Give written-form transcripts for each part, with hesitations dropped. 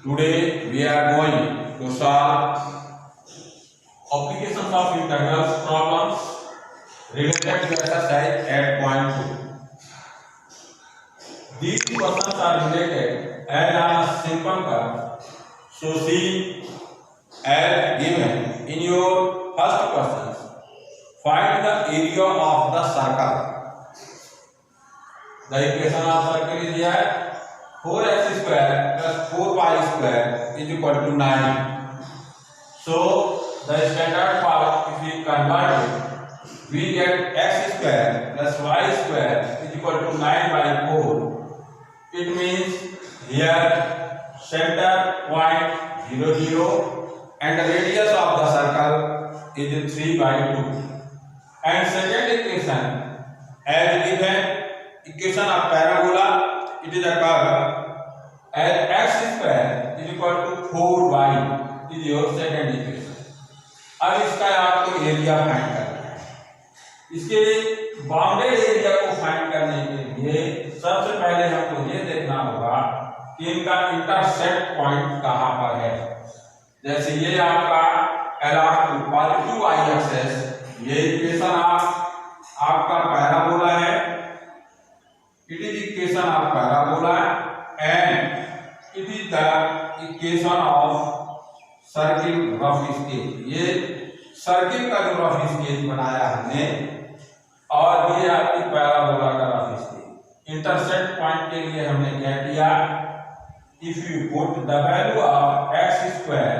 Today we are going to solve applications of integrals problems related to exercise at point 2. These questions are related as on a simple curve. So see as given in your first question, find the area of the circle. The equation of circle is here 4x square plus 4y square is equal to 9. So the standard part, if we convert it, we get x square plus y square is equal to 9 by 4. It means here center point 0, 0 and the radius of the circle is 3 by 2. And second equation as given, equation of parabola, it is a curve as x square is equal to 4y is your second equation. अब इसका आपको area find करना है। इसके लिए bounded area को find करने के लिए सबसे पहले हमको ये देखना होगा कि इनका इंटरसेक्ट पॉइंट कहाँ पर है। जैसे ये आपका along पॉजिटिव y एक्सिस, ये इक्वेशन आपका पैराबोला है। It is equation of parabola and it is the equation of circle rough sketch. ये सर्किल का जो रफ स्केच बनाया हमने और ये आपकी पैराबोला का रफ स्केच। इंटरसेक्ट पॉइंट के लिए हमने क्या किया, if you put the value of x square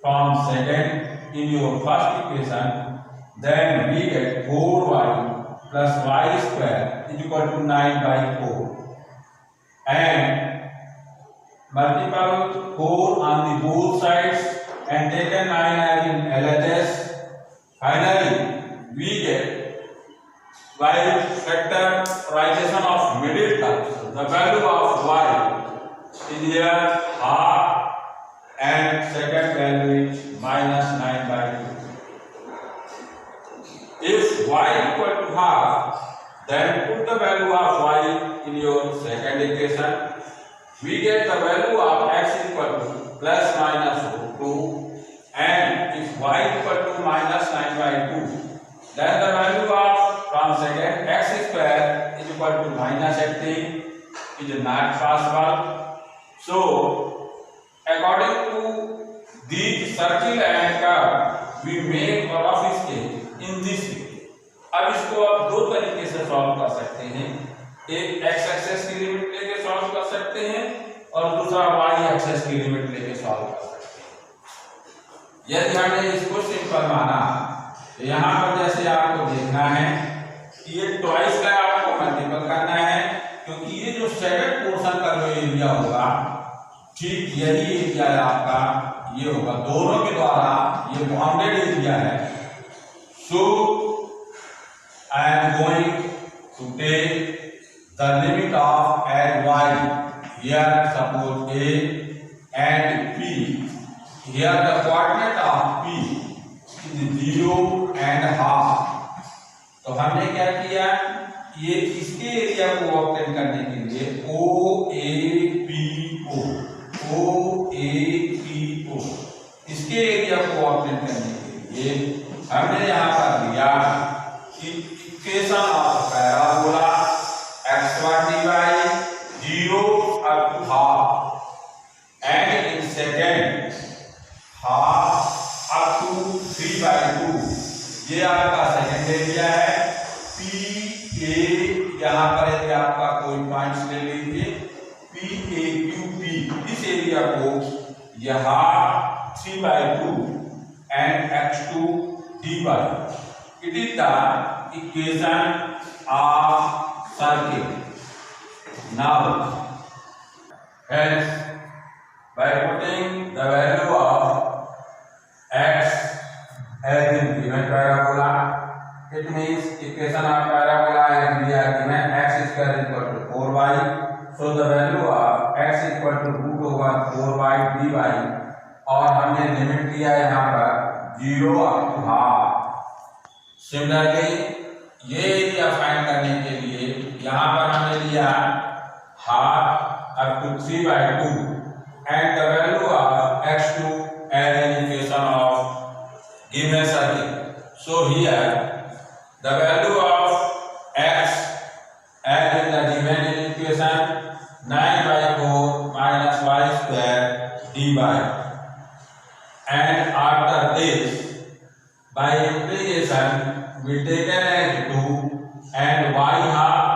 from second in your first equation, then we get 4y plus y square is equal to 9 by 4 and multiple 4 on the both sides and taken 9 as in LHS. Finally, we get by factorization of middle terms. The value of y is here half and second value is minus 9 by 2. If y equal to half, then put the value of y in your second equation. We get the value of x equal to plus minus 2, and if y equal to minus 9 by 2, then the value of from second x square is equal to minus 18 is not possible. So according to these circle and curve, we make a rough sketch in this way. अब इसको आप दो तरीके से solve कर सकते हैं। एक x एक्सिस की लिमिट लेके सॉल्व कर सकते हैं और दूसरा y एक्सिस की लिमिट लेके सॉल्व कर सकते हैं। यदि हमने इसको सिंपल माना तो यहाँ पर जैसे आपको देखना है कि ये ट्वाइस का आपको मल्टीपल करना है, क्योंकि ये जो सेकंड पोर्शन का जो एरिया होगा ठीक यही एरिया आपका ये होगा, दोनों के द्वारा ये बाउंडेड एरिया है। So I am going to take the limit of as y, here suppose a and p, here the coordinate of p is 0 and half। तो हमने क्या किया, ये इसके एरिया को ऑब्टेन करने के लिए OAPO इसके एरिया को ऑब्टेन करने के लिए हमने यहाँ पर लिया कि equation of parabola x1 dy 0 up to half and in second half up to 3 by 2। ये आपका सेकंड एरिया है। PA यहाँ पर यदि आपका कोई पॉइंट्स ले लीजिए, PAQP इस एरिया को यहाँ 3 by 2 and x2 dy। It is the equation of circle. Now, hence, by putting the value of x as in given parabola, it means equation of parabola as we are given x square equal to 4y. So the value of x equal to root over 4y dy और हमने limit लिया यहाँ पर 0 up to half। Similarly ये area find करने के लिए यहाँ पर हमने लिया half up to 3 by 2 and the value of x2 as an equation of given circle. So here the value of x as in the given equation 9/4 minus y square dy, and after this by implication we taken as 2 and y half.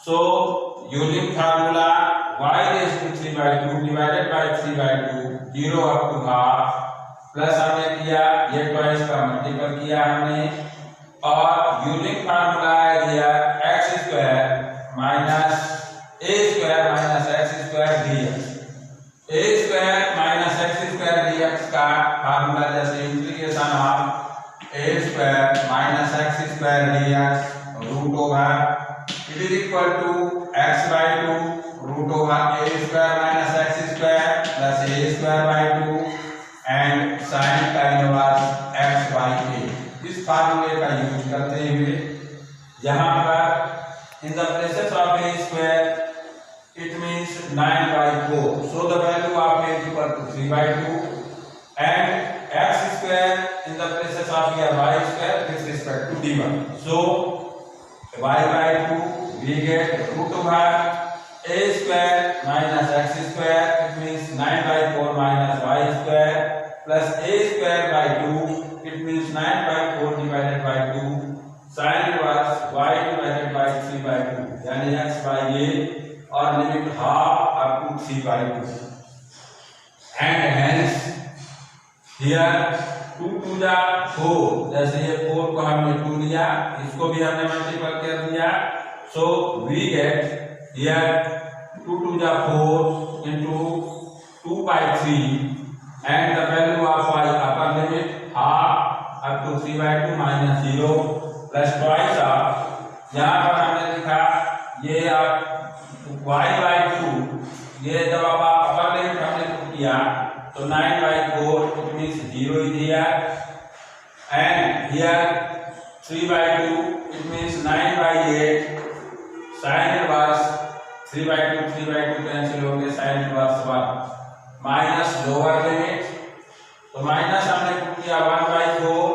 So using formula y raised to 3/2 divided by 3/2 0 up to half, plus हमने किया ये twice का multiple किया हमने, और unique formula दिया x square minus a square minus x square dx। a square minus x square dx का फार्मूला जैसे integration of a square minus x square dx root over it is equal to x/2 root over a square minus x square plus a square by 2 and sine का inverse x by a। इस फार्मूले का use करते हुए यहाँ पर in the places of a square it means 9/4, so the value of a is equal to 3/2 and x square in the places of your y square with respect to dy, so y/2 we get root over a square minus x square, it means 9/4 minus y square plus a square by 2, it means 9/4 divided by 2 sin inverse y divided by 3/2 यानी x by a और limit half up to 3/2, and hence here 2 to the 4, जैसे ये 4 को हमने 2 लिया इसको भी हमने मल्टीपल कर दिया, so we get here 2 to the 4 into 2/3 and the value of y upper limit half up to 3/2 minus 0 plus twice of, यहाँ पर हमने लिखा ये आप y/2, ये जब आप upper limit हमने किया तो 9/4 it means 0 is here, and here 3/2 it means 9/8 sin inverse 3/2 cancel हो गए sin inverse 1 minus lower limit, तो माइनस हमने किया 1/4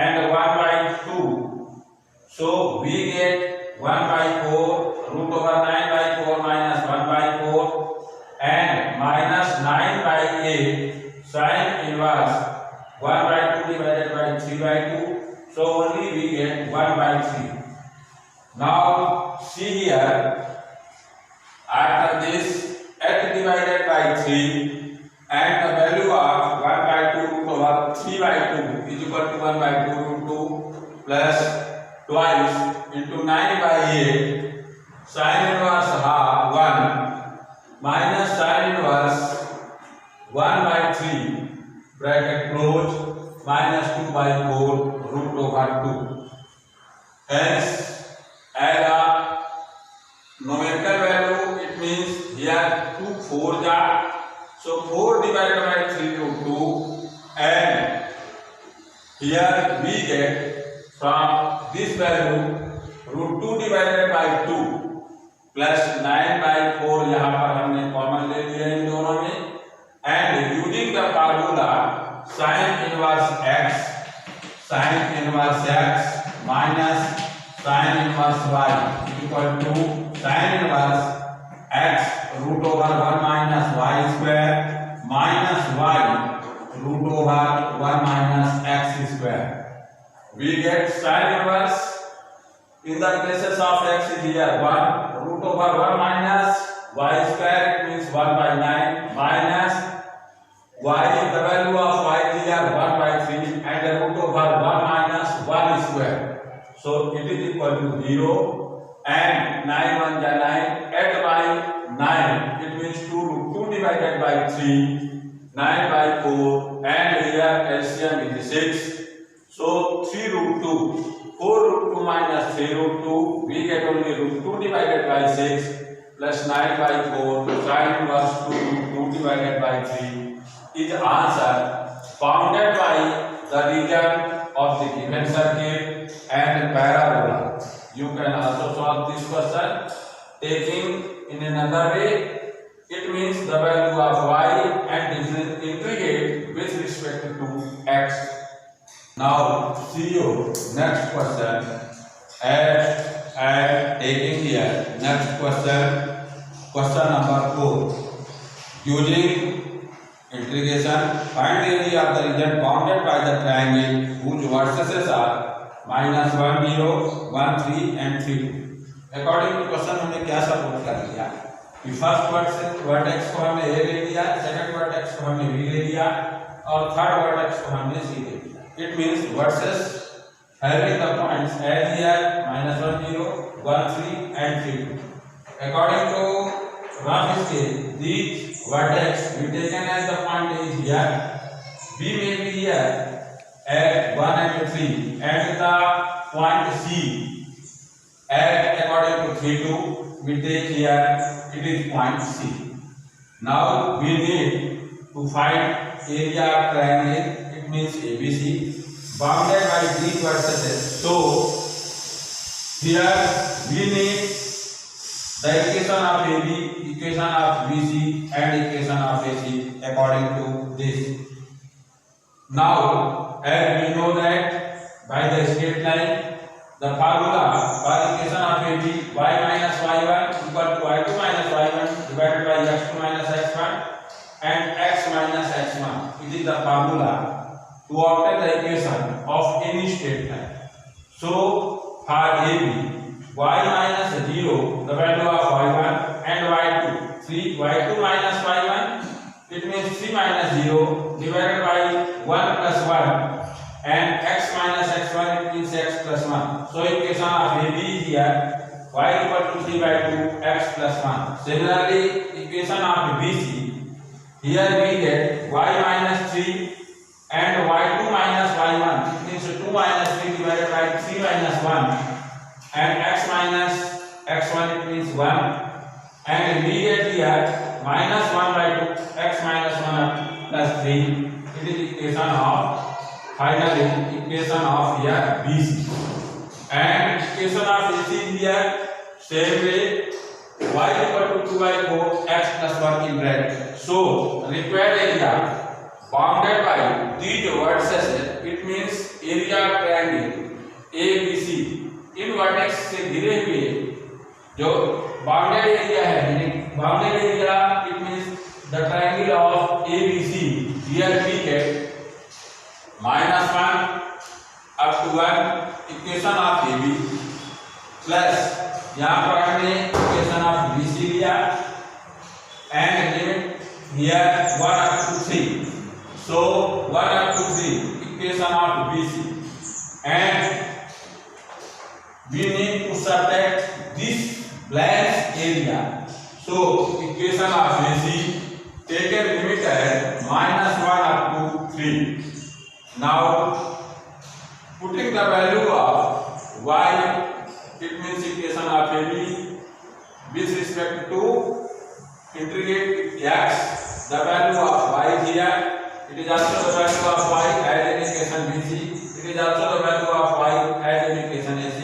and 1/2, so we get 1/4 root over 9/4 minus 1/4 and minus 9/8 sin inverse 1/2 divided by 3/2, so only we get 1/3. Now see here, after this x divided by 3 and the value of 1/2 root over 3/2 is equal to 1/2 root 2 plus twice into 9/8 sin inverse half 1 minus sin inverse 1/3 bracket close minus 2/4 root over 2, hence as a numerical value it means here 2 4s are, so 4 divided by 3 root 2, and here we get from this value root 2 divided by 2 plus 9/4 यहाँ पर हमने common ले लिया इन दोनों में, and using the formula sin inverse x minus sin inverse y equal to sin inverse x root over 1 minus y square minus y root over 1 minus x square. We get sin inverse in the places of x is here 1 root over 1 minus y square, it means 1/9 minus y, the value of y is here 1/3 and the root over 1 minus 1 square, so it is equal to 0 and 9 1 ja 9, add by 9 it means 2 root 2 divided by 3 9/4, and here LCM is 6, so 3 root 2 4 root 2 minus 3 root 2 we get only root 2 divided by 6 plus 9/4 sin inverse 2 root 2 divided by 3 is answer bounded by the region of the given circle and parabola. You can also solve this question taking in another way. It means the value of y see you next question. As I am taking here next question, question number 4. Using integration, find the area of the region bounded by the triangle whose vertices are -1 0, 1 3 and 3 2. According to question हमने क्या support कर लिया कि first vertex को हमने ए ले लिया, second vertex को हमने बी ले लिया और थर्ड वर्टेक्स को हमने सी ले लिया. It means versus having the points as here -1 0, 1 3 and 3 2. According to rough scale, these vertex we taken as the point is here, B may be here at 1 and 3 and the point C at according to 3 2 we take here it is point C. Now we need to find area of triangle, it means ABC bounded by these vertices. So here we need the equation of AB, equation of BC and equation of AC according to this. Now as we know that by the straight line the formula for equation of AB y minus y1 equal to y2 minus y1 divided by x2 minus x1 and x minus x1. It is the formula to obtain the equation of any straight line. So for AB, y minus 0, the value of y1 and y2, 3 y2 minus y1, it means 3 minus 0 divided by 1 plus 1 and x minus x1, it means x plus 1. So equation of AB is here y equal to 3 by 2 x plus 1. Similarly, equation of BC, here we get y minus 3 and y2 minus y1, it means 2 minus 3 divided by 3 minus 1 and x minus x1, it means 1 and we get here minus 1 by 2 x minus 1 plus 3. It is equation of finally equation of here BC and equation of AC is here same way y equal to 2 by 4 x plus 1 in bracket. So required area bounded by these vertices, it means area of triangle ABC in vertex से घिरे हुए जो bounded area है, bounded area it means the triangle of ABC here we get -1 up to 1 equation of AB plus यहाँ पर हमने equation of BC लिया and limit here 1 up to 3. So 1 up to 3 equation of BC and we need to subtract this blank area. So equation of BC taken limit as -1 up to 3. Now putting the value of y, it means equation of AB with respect to integrate x, the value of y here. It is also the value of y as in equation BC. It is also the value of y as in equation AC.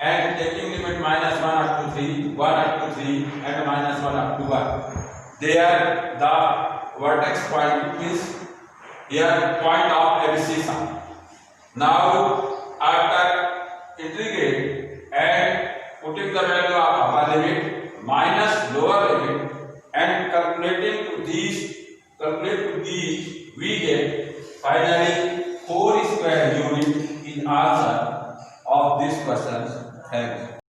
And taking limit -1 up to 3, 1 up to 3, and -1 up to 1. There the vertex point is here point of ABC. Now after integrate and putting the value of upper limit minus lower limit and calculate to these, we get finally 4 square unit in answer of this question. Thank you.